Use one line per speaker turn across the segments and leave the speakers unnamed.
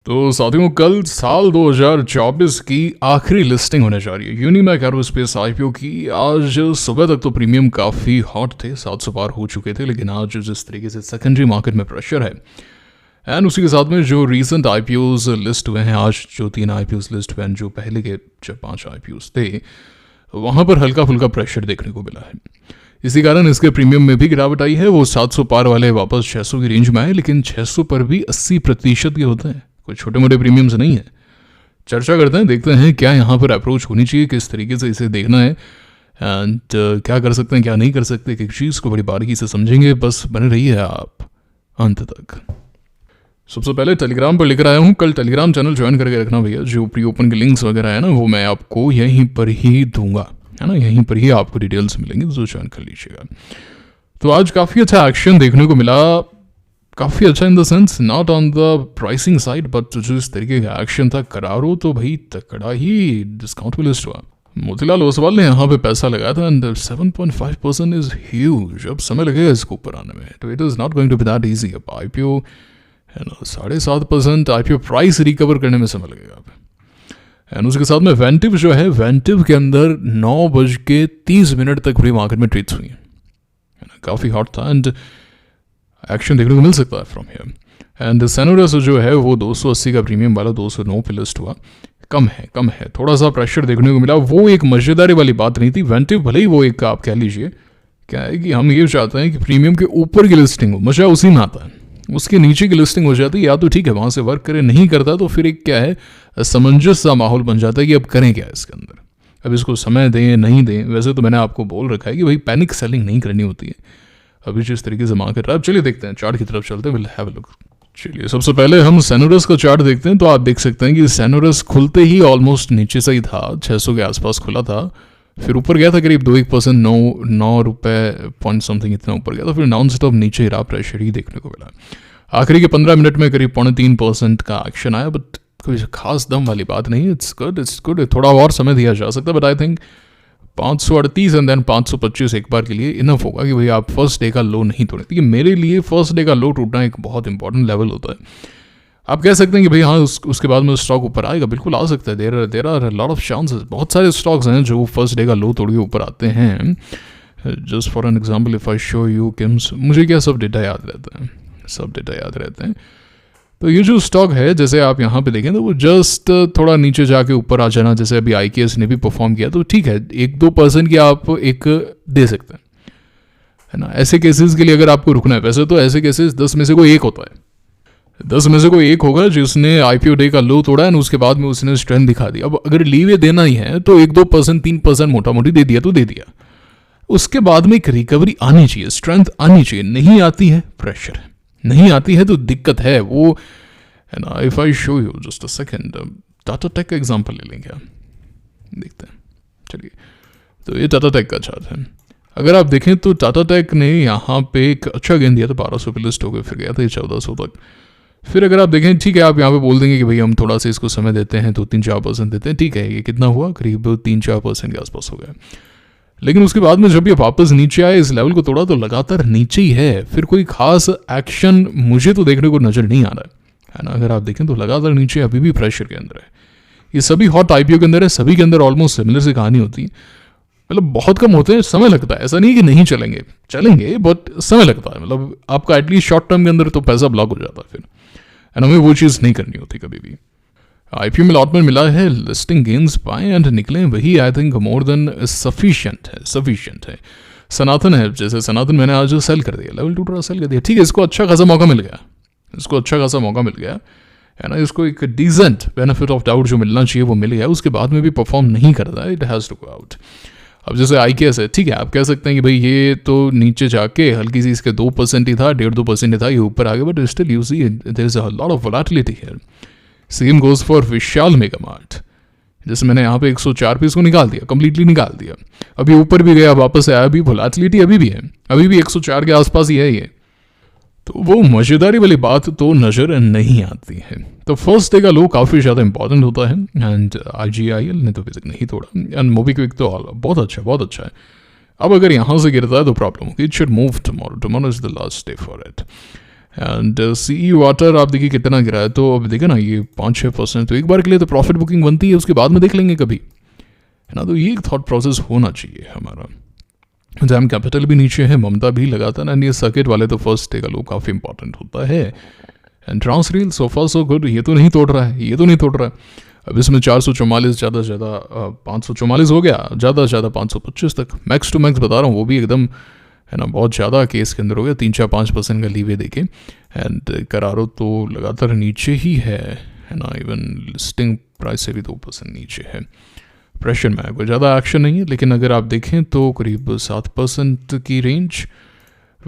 तो साथियों, कल साल 2024 की आखिरी लिस्टिंग होने जा रही है यूनिमैक एरोस्पेस आईपीओ की। आज सुबह तक तो प्रीमियम काफ़ी हॉट थे, 700 पार हो चुके थे, लेकिन आज जिस तरीके से सेकेंडरी मार्केट में प्रेशर है एंड उसी के साथ में जो रीसेंट आईपीओज लिस्ट हुए हैं, आज जो 3 आईपीओज लिस्ट हुए हैं, जो पहले के जो 5 आईपीओज थे, वहाँ पर हल्का फुल्का प्रेशर देखने को मिला है। इसी कारण इसके प्रीमियम में भी गिरावट आई है। वो 700 पार वाले वापस 600 की रेंज में आए, लेकिन 600 पर भी 80% के होते हैं, कोई छोटे मोटे प्रीमियम्स नहीं है। चर्चा करते हैं, देखते हैं क्या यहाँ पर अप्रोच होनी चाहिए, किस तरीके से इसे देखना है एंड क्या कर सकते हैं, क्या नहीं कर सकते, एक चीज़ को बड़ी बारीकी से समझेंगे। बस बने रहिए आप अंत तक। सबसे पहले टेलीग्राम पर लेकर आया हूँ, कल टेलीग्राम चैनल ज्वाइन करके रखना भैया। जो प्री ओपन के लिंक्स वगैरह है ना, वो मैं आपको यहीं पर ही दूंगा, है ना, यहीं पर ही आपको डिटेल्स मिलेंगे, तो ज्वाइन कर लीजिएगा। तो आज काफ़ी अच्छा एक्शन देखने को मिला, काफ़ी अच्छा in the sense not on the pricing side, but जो इस तरीके का एक्शन था करारो, तो भाई तकड़ा ही डिस्काउंट में लिस्ट हुआ। मोतीलाल ओसवाल ने यहाँ पे पैसा लगाया था एंड 7.5% इज ह्यूज। अब समय लगेगा इसको ऊपर आने में, तो it is not going to be that easy. अब आईपीओ है ना 7.5%, आईपीओ प्राइस रिकवर करने में समय लगेगा अब। एंड उसके साथ में वेंटिव जो है, वेंटिव के अंदर 9:30 तक पूरी मार्केट में ट्रेड्स हुई है ना, काफ़ी हॉट था एंड एक्शन देखने को मिल सकता है फ्रॉम हियर। एंड सेनोरस जो है वो 280 का प्रीमियम वाला 209 पे लिस्ट हुआ, कम है, थोड़ा सा प्रेशर देखने को मिला। वो एक मजेदारी वाली बात नहीं थी। वेंटिव भले ही वो एक आप कह लीजिए क्या है कि हम ये चाहते हैं कि प्रीमियम के ऊपर की लिस्टिंग हो, मजा उसी में आता है। उसके नीचे की लिस्टिंग हो जाती है या तो ठीक है वहाँ से वर्क करे, नहीं करता तो फिर एक क्या है असमंजस सा माहौल बन जाता है कि अब करें क्या इसके अंदर, अब इसको समय दें नहीं दें। वैसे तो मैंने आपको बोल रखा है कि भाई पैनिक सेलिंग नहीं करनी होती है अभी जिस तरीके से मार्केट रहा है। अब चलिए देखते हैं चार्ट की तरफ चलते हैं, विल हैव अ लुक। चलिए सबसे पहले हम सेनोरस का चार्ट देखते हैं। तो आप देख सकते हैं कि सेनोरस खुलते ही ऑलमोस्ट नीचे से ही था, 600 के आसपास खुला था, फिर ऊपर गया था करीब 2-1%, 9 रुपये पॉइंट समथिंग इतना ऊपर गया था, फिर नॉन स्टॉप नीचे ही रहा, प्रेशर ही देखने को मिला। आखिरी के 15 मिनट में करीब 3.25% का एक्शन आया, बट कोई खास दम वाली बात नहीं। इट्स गुड, थोड़ा और समय दिया जा सकता है, but I think 538 and then 525 एक बार के लिए इनफ होगा कि भाई आप फर्स्ट डे का लो नहीं तोड़े। क्योंकि मेरे लिए फर्स्ट डे का लो टूटना एक बहुत इंपॉर्टेंट लेवल होता है। आप कह सकते हैं कि भाई हाँ उसके बाद में स्टॉक ऊपर आएगा, बिल्कुल आ सकता है, there are lot of chances. बहुत सारे स्टॉक्स हैं जो फर्स्ट डे का लो तोड़ के ऊपर आते हैं। Just for an example if I show you KIMS, मुझे क्या सब डेटा याद रहते हैं। तो ये जो स्टॉक है, जैसे आप यहाँ पे देखें तो वो जस्ट थोड़ा नीचे जाके ऊपर आ जाना, जैसे अभी IKS ने भी परफॉर्म किया, तो ठीक है 1-2% की आप एक दे सकते हैं, है ना। ऐसे केसेस के लिए अगर आपको रुकना है, वैसे तो ऐसे केसेस 10 में से कोई एक होता है, 10 में से कोई एक होगा जिसने IPO डे का लो तोड़ा है उसके बाद में उसने स्ट्रेंथ दिखा दी। अब अगर लीवे देना ही है तो 1-2%, 3% मोटा मोटी दे दिया तो दे दिया, उसके बाद में एक रिकवरी आनी चाहिए, स्ट्रेंथ आनी चाहिए। नहीं आती है प्रेशर है, नहीं आती है तो दिक्कत है वो, है ना। If I show you just a second, Tata tech का एग्जांपल ले लेंगे, देखते हैं। चलिए, तो ये टाटा टेक का चार्ट है। अगर आप देखें तो टाटा टेक ने यहाँ पे एक अच्छा गेन दिया था, 1200 पे लिस्ट हो गए, फिर गया था 1400 तक। फिर अगर आप देखें, ठीक है आप यहाँ पे बोल देंगे कि भाई हम थोड़ा सा इसको समय देते हैं, 2-3-4% देते हैं, ठीक है, ये कितना हुआ, करीब 3-4% के आसपास हो गया। लेकिन उसके बाद में जब ये वापस नीचे आए, इस लेवल को तोड़ा, तो लगातार नीचे ही है, फिर कोई खास एक्शन मुझे तो देखने को नजर नहीं आ रहा है ना। अगर आप देखें तो लगातार नीचे अभी भी प्रेशर के अंदर है। ये सभी हॉट IPO के अंदर है, सभी के अंदर ऑलमोस्ट सिमिलर सी कहानी होती है, मतलब बहुत कम होते हैं, समय लगता है। ऐसा नहीं कि नहीं चलेंगे बट समय लगता है, मतलब आपका एटलीस्ट शॉर्ट टर्म के अंदर तो पैसा ब्लॉक हो जाता है फिर, एंड हमें वो चीज़ नहीं करनी होती कभी भी। IPO में अलॉटमेंट मिला है, लिस्टिंग गेन्स पाए एंड निकले, वही I think more than sufficient है। सनातन है, जैसे सनातन मैंने आज सेल कर दिया, लेवल 2 थोड़ा सेल कर दिया, ठीक है, इसको अच्छा खासा मौका मिल गया, है ना। इसको एक डिसेंट बेनिफिट ऑफ डाउट जो मिलना चाहिए वो मिल गया, उसके बाद में भी परफॉर्म नहीं करता है, it has to go out. अब जैसे IKS है, ठीक है, आप कह सकते हैं कि भाई ये तो नीचे जाके हल्की सी इसके 2% ही था, 1.5-2% ही था, ये ऊपर आ गया, but still you see there is a lot of volatility here. Same goes for Vishal mega mart, जैसे मैंने यहाँ पे 104 पे इसको निकाल दिया, कंप्लीटली निकाल दिया, अभी ऊपर भी गया, वापस आया, अभी वोलेटिलिटी अभी भी है, अभी भी 104 के आसपास ही है ये। तो वो मजेदारी वाली बात तो नज़र नहीं आती है। तो फर्स्ट डे का लो काफ़ी ज़्यादा इंपॉर्टेंट होता है एंड IGIL ने तो बेसिक नहीं तोड़ा एंड मोबीक्विक तो बहुत अच्छा है। अब अगर यहाँ से गिरता है तो प्रॉब्लम होगी, it should move tomorrow is the last day for it. And CE water आप देखिए कितना गिरा है, तो अब देखिए ना ये 5-6%, तो एक बार के लिए तो प्रॉफिट बुकिंग बनती है, उसके बाद में देख लेंगे कभी, है ना। तो ये एक थॉट प्रोसेस होना चाहिए हमारा। जैम कैपिटल भी नीचे है, ममता भी लगातार, एंड ये सर्किट वाले तो फर्स्ट डे का लो काफ़ी इंपॉर्टेंट होता है। And Transrail so far so good, ये तो नहीं तोड़ रहा है, ये तो नहीं तोड़ रहा है। अब इसमें 444 ज़्यादा से ज़्यादा 544 हो गया, ज़्यादा से ज़्यादा 525 तक, मैक्स टू मैक्स बता रहा हूँ, वो भी एकदम, है ना, बहुत ज़्यादा केस के अंदर हो गया, 3-4-5% का लीवे देके। एंड करारो तो लगातार नीचे ही है ना, इवन लिस्टिंग प्राइस से भी 2% नीचे है। प्रेशर में कोई ज़्यादा एक्शन नहीं है, लेकिन अगर आप देखें तो करीब 7% की रेंज।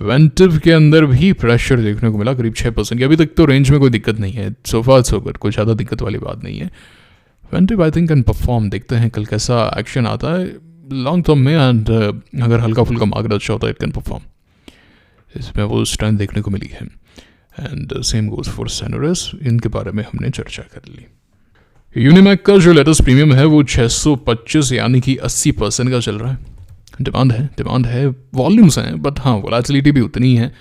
वेंटिव के अंदर भी प्रेशर देखने को मिला करीब 6% की। अभी तक तो रेंज में कोई दिक्कत नहीं है, सो फार सो गुड, कोई ज़्यादा दिक्कत वाली बात नहीं है। वेंटिव आई थिंक कैन परफॉर्म, देखते हैं कल कैसा एक्शन आता है लॉन्ग टर्म में, एंड अगर हल्का फुल्का मार्केट अच्छा होता है इट कैन परफॉर्म, इसमें वो स्ट्रेंथ देखने को मिली है। एंड सेम गोज फॉर सेनोरस, इनके बारे में हमने चर्चा कर ली। यूनिमैक का जो लेटेस्ट प्रीमियम है वो 625 यानी कि 80% का चल रहा है। डिमांड है, वॉल्यूम्स हैं, बट हाँ वोलेटिलिटी भी उतनी है।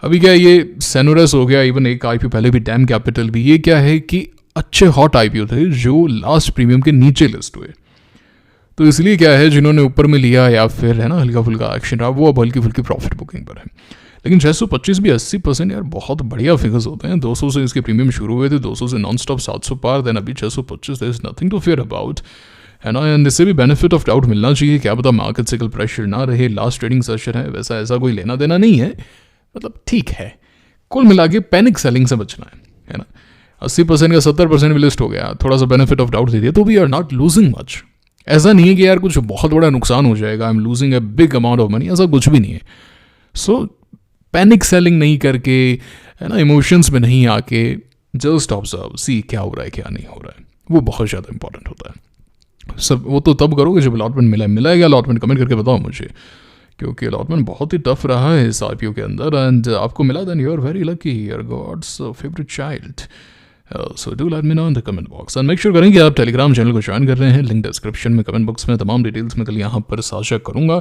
अभी क्या ये सेनोरस हो गया, इवन एक IPO पहले भी डैम कैपिटल भी, ये क्या है कि अच्छे हॉट IPO थे जो लास्ट प्रीमियम के नीचे लिस्ट हुए, तो इसलिए क्या है जिन्होंने ऊपर में लिया या फिर, है ना, हल्का फुल्का एक्शन रहा, वो अब हल्की फुल्की प्रॉफिट बुकिंग पर है। लेकिन 625 भी 80% यार बहुत बढ़िया फिगर्स होते हैं। 200 से इसके प्रीमियम शुरू हुए थे, 200 से नॉन स्टॉप 700 पार, देन अभी 625, there is nothing to fear about, है ना। एंड इससे भी बेनिफिट ऑफ डाउट मिलना चाहिए, क्या पता मार्केट से कल प्रेशर ना रहे, लास्ट ट्रेडिंग सेशन है, वैसा ऐसा कोई लेना देना नहीं है, मतलब ठीक है। कुल मिला के पैनिक सेलिंग से बचना है ना। 80% का 70% भी लिस्ट हो गया, थोड़ा सा बेनिफिट ऑफ डाउट दे दिया, तो we are not losing much. ऐसा नहीं है कि यार कुछ बहुत बड़ा नुकसान हो जाएगा, I am losing a big amount of money, ऐसा कुछ भी नहीं है। सो पैनिक सेलिंग नहीं करके, है ना, इमोशंस में नहीं आके, जस्ट ऑब्जर्व, सी क्या हो रहा है क्या नहीं हो रहा है, वो बहुत ज़्यादा इंपॉर्टेंट होता है। सब वो तो तब करोगे जब अलॉटमेंट मिला है क्या अलॉटमेंट, कमेंट करके बताओ मुझे, क्योंकि अलॉटमेंट बहुत ही टफ रहा है इस IPO के अंदर, एंड आपको मिला then you are very lucky, your god's favourite child. So do let me know in the comment box, and make sure करें कि आप टेलीग्राम चैनल को ज्वाइन कर रहे हैं, लिंक डिस्क्रिप्शन में कमेंट बॉक्स में तमाम डिटेल्स में कल यहाँ पर साझा करूँगा।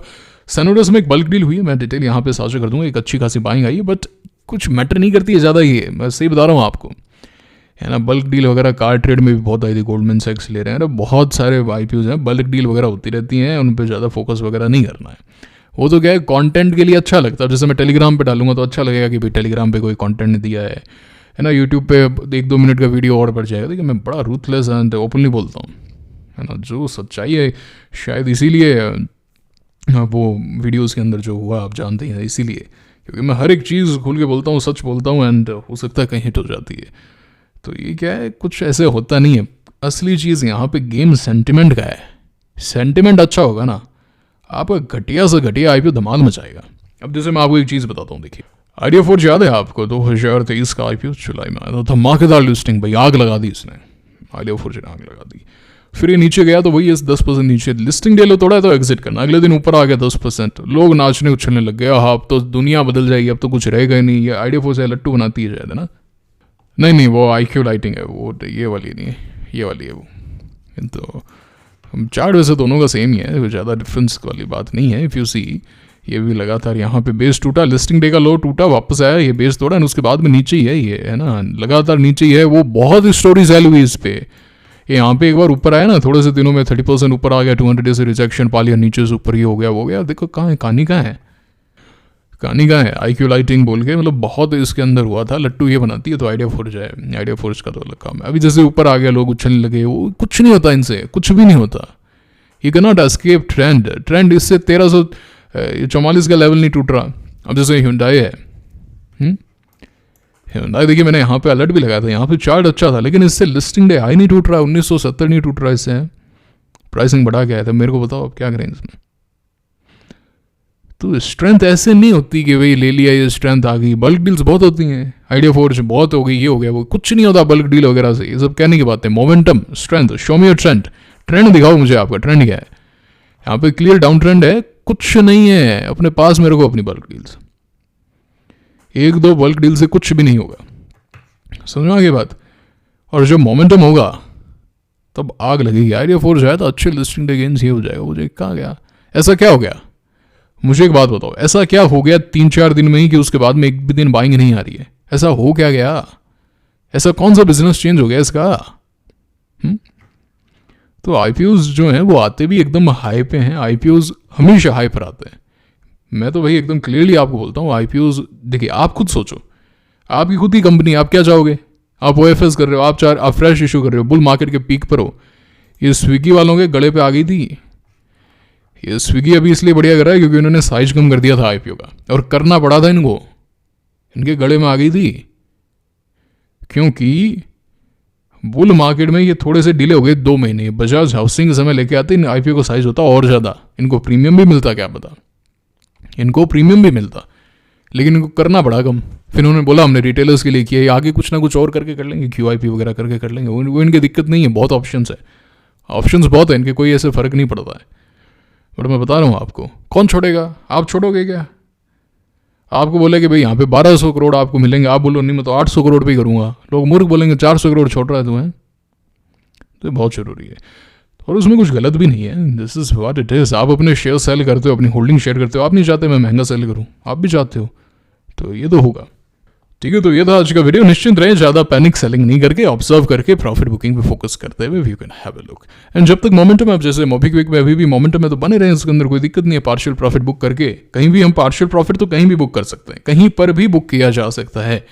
सेनोरस में एक बल्क डील हुई है, मैं डिटेल यहाँ पे साझा कर दूँगा, एक अच्छी खासी बाइंग आई है, बट कुछ मैटर नहीं करती है ज़्यादा, ये मैं सही बता रहा हूँ आपको, है ना। बल्क डील वगैरह कार ट्रेड में भी बहुत आई थी, गोल्डमैन सैक्स ले रहे हैं, बहुत सारे IPOs हैं, बल्क डील वगैरह होती रहती हैं, उन पर ज़्यादा फोकस वगैरह नहीं करना है। वो तो क्या है, कंटेंट के लिए अच्छा लगता है, जैसे मैं टेलीग्राम पे डालूंगा तो अच्छा लगेगा कि भाई टेलीग्राम पे कोई कंटेंट दिया है ना। यूट्यूब पे 1-2 मिनट का वीडियो और बढ़ जाएगा। देखिए मैं बड़ा रूथलेस एंड ओपनली बोलता हूँ, है ना, जो सच्चाई है, शायद इसीलिए वो वीडियोज़ के अंदर जो हुआ आप जानते हैं, इसीलिए, क्योंकि मैं हर एक चीज़ खुल के बोलता हूँ, सच बोलता हूँ, एंड हो सकता है कहीं हिट हो जाती है। तो ये क्या है, कुछ ऐसे होता नहीं है। असली चीज़ यहाँ पे गेम सेंटिमेंट का है। सेंटिमेंट अच्छा होगा ना, आपका घटिया से घटिया IPO धमाल मचाएगा। अब जैसे मैं आपको एक चीज़ बताता हूँ, देखिए आइडिया फोर्ज याद है आपको, 2023 का IPO जुलाई में आया था, धमाकेदार लिस्टिंग, भाई आग लगा दी इसने, आइडिया फोर्ज ने आग लगा दी। फिर ये नीचे गया तो वही 10% नीचे, लिस्टिंग डे लो तोड़ा है तो एग्जिट करना, अगले दिन ऊपर आ गया 10%, लोग नाचने उछलने लग गए, हाँ अब तो दुनिया बदल जाएगी, अब तो कुछ रहेगा ही नहीं। ये आइडिया फोर्ज है, लट्टू बनाती है शायद, है ना। नहीं वो IQ लाइटिंग है, वो ये वाली नहीं है, ये वाली है वो। तो हम चार्ट वैसे दोनों का सेम ही है, ज़्यादा डिफरेंस वाली बात नहीं है। इफ़ यू सी, ये भी लगातार यहाँ पे बेस टूटा, लिस्टिंग डे का लो टूटा, वापस आया, ये बेस तोड़ा, उसके बाद में नीचे ही है, ये है ना, लगातार नीचे ही है। वो बहुत स्टोरी सेल हुई इस पर, ये यहाँ पे एक बार ऊपर आया ना, थोड़े से दिनों में 30% ऊपर आ गया, 200 डेज से रिजेक्शन पा लिया, नीचे से ऊपर ही हो गया, वो गया। देखो कहाँ है कहानी, कहाँ है कहानी, कहाँ है IQ लाइटिंग बोल के, मतलब बहुत इसके अंदर हुआ था। लट्टू ये बनाती है तो आइडिया फोर्ज है, आइडिया फोर्ज का तो अलग काम है। अभी जैसे ऊपर आ गया, लोग उछलने लगे, वो कुछ नहीं होता इनसे, कुछ भी नहीं होता। You can not escape trend इससे 1344 का लेवल नहीं टूट रहा। अब जैसे Hyundai है, Hyundai देखिए मैंने यहाँ पे अलर्ट भी लगाया था, यहाँ पे चार्ट अच्छा था, लेकिन इससे लिस्टिंग डे हाई नहीं टूट रहा, 1970 नहीं टूट रहा इससे, प्राइसिंग बढ़ा के आया था। मेरे को बताओ अब क्या करें इसमें। तो स्ट्रेंथ ऐसे नहीं होती कि भाई ले लिया ये स्ट्रेंथ आ गई। बल्क डील्स बहुत होती हैं, आइडिया फोर्ज बहुत हो गई, ये हो गया, वो कुछ नहीं होता बल्क डील वगैरह से। ये सब कहने की बात है। Momentum, strength, show me your trend दिखाओ मुझे, आपका ट्रेंड क्या है। यहाँ पे क्लियर डाउन ट्रेंड है, कुछ नहीं है अपने पास मेरे को अपनी बल्क डील्स, 1-2 बल्क डील से कुछ भी नहीं होगा, समझ में आ गई बात। और जब मोमेंटम होगा तब आग लगेगी। आइडिया फोर्ज आया तो अच्छे लिस्टिंग डे गेन्स ये हो जाएगा। मुझे कहाँ गया, ऐसा क्या हो गया, मुझे एक बात बताओ, ऐसा क्या हो गया 3-4 दिन में ही कि उसके बाद में एक भी दिन बाइंग नहीं आ रही है। ऐसा हो क्या गया? ऐसा कौन सा बिजनेस चेंज हो गया इसका? तो आईपीओज जो हैं वो आते भी एकदम हाई पे हैं। आईपीओज हमेशा हाई पर आते हैं। मैं तो भाई एकदम क्लियरली आपको बोलता हूँ, आईपीओज देखिए, आप खुद सोचो, आपकी खुद की कंपनी, आप क्या चाहोगे? आप ओएफएस कर रहे हो, आप फ्रेश इशू कर रहे हो, बुल मार्केट के पीक पर हो। ये स्विगी वालों के गले पे आ गई थी। ये स्विगी अभी इसलिए बढ़िया कर रहा है क्योंकि उन्होंने साइज कम कर दिया था आईपीओ का, और करना पड़ा था इनको, इनके गले में आ गई थी। क्योंकि बुल मार्केट में ये थोड़े से डिले हो गए 2 महीने। बजाज हाउसिंग समय लेके आते, इन आईपीओ का साइज होता और ज़्यादा, इनको प्रीमियम भी मिलता, क्या पता इनको प्रीमियम भी मिलता, लेकिन इनको करना पड़ा कम। फिर उन्होंने बोला हमने रिटेलर्स के लिए किया, आगे कुछ ना कुछ और करके कर लेंगे, क्यूआईपी वगैरह करके कर लेंगे, वो इनकी दिक्कत नहीं है, बहुत ऑप्शंस है, ऑप्शंस बहुत है इनके, कोई ऐसे फ़र्क नहीं पड़ता है। बट मैं बता रहा हूँ आपको, कौन छोड़ेगा? आप छोड़ोगे क्या? आपको बोले कि भाई यहाँ पे 1200 करोड़ आपको मिलेंगे, आप बोलो नहीं मैं तो 800 करोड़ पे ही करूँगा, लोग मूर्ख बोलेंगे 400 करोड़ छोड़ रहा है तुम्हें। तो बहुत ज़रूरी है, और उसमें कुछ गलत भी नहीं है। This is what it is. आप अपने शेयर सेल करते हो, अपनी होल्डिंग शेयर करते हो, आप नहीं चाहते मैं महंगा सेल करूँ, आप भी चाहते हो, तो ये तो होगा। ठीक है, तो ये था आज का वीडियो। निश्चिंत रहे, ज़्यादा पैनिक सेलिंग नहीं करके, ऑब्जर्व करके प्रॉफिट बुकिंग पे फोकस करते हुए you can have a look. And जब तक मोमेंटम है, जैसे मोबिक्विक में अभी भी मोमेंटम है, तो बने रहे, इसके अंदर कोई दिक्कत नहीं है। पार्शियल प्रॉफिट बुक करके कहीं भी हम पार्शियल प्रॉफिट तो कहीं भी बुक कर सकते हैं, कहीं पर भी बुक किया जा सकता है।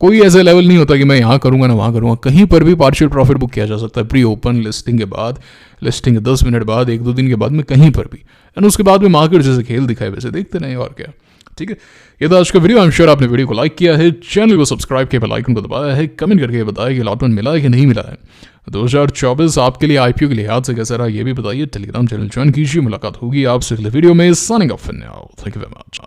कोई ऐसा लेवल नहीं होता कि मैं यहाँ करूँगा ना वहाँ करूँगा, कहीं पर भी पार्शियल प्रॉफिट बुक किया जा सकता है। प्री ओपन लिस्टिंग के बाद, लिस्टिंग के 10 मिनट बाद, 1-2 दिन के बाद में, कहीं पर भी। एंड उसके बाद में मार्केट जैसे खेल दिखाए वैसे देखते नहीं, और क्या। ठीक है, ये था आज का वीडियो। आई एम श्योर आपने वीडियो को लाइक किया है, चैनल को सब्सक्राइब किया, बेल आइकन को दबाया है, कमेंट करके बताया कि अलॉटमेंट मिला है कि नहीं मिला है। 2024 आपके लिए आईपीओ के लिहाज से कैसा रहा ये भी बताइए। टेलीग्राम चैनल ज्वाइन कीजिए। मुलाकात होगी आपसे अगले वीडियो में। Signing off for now, thank you very much.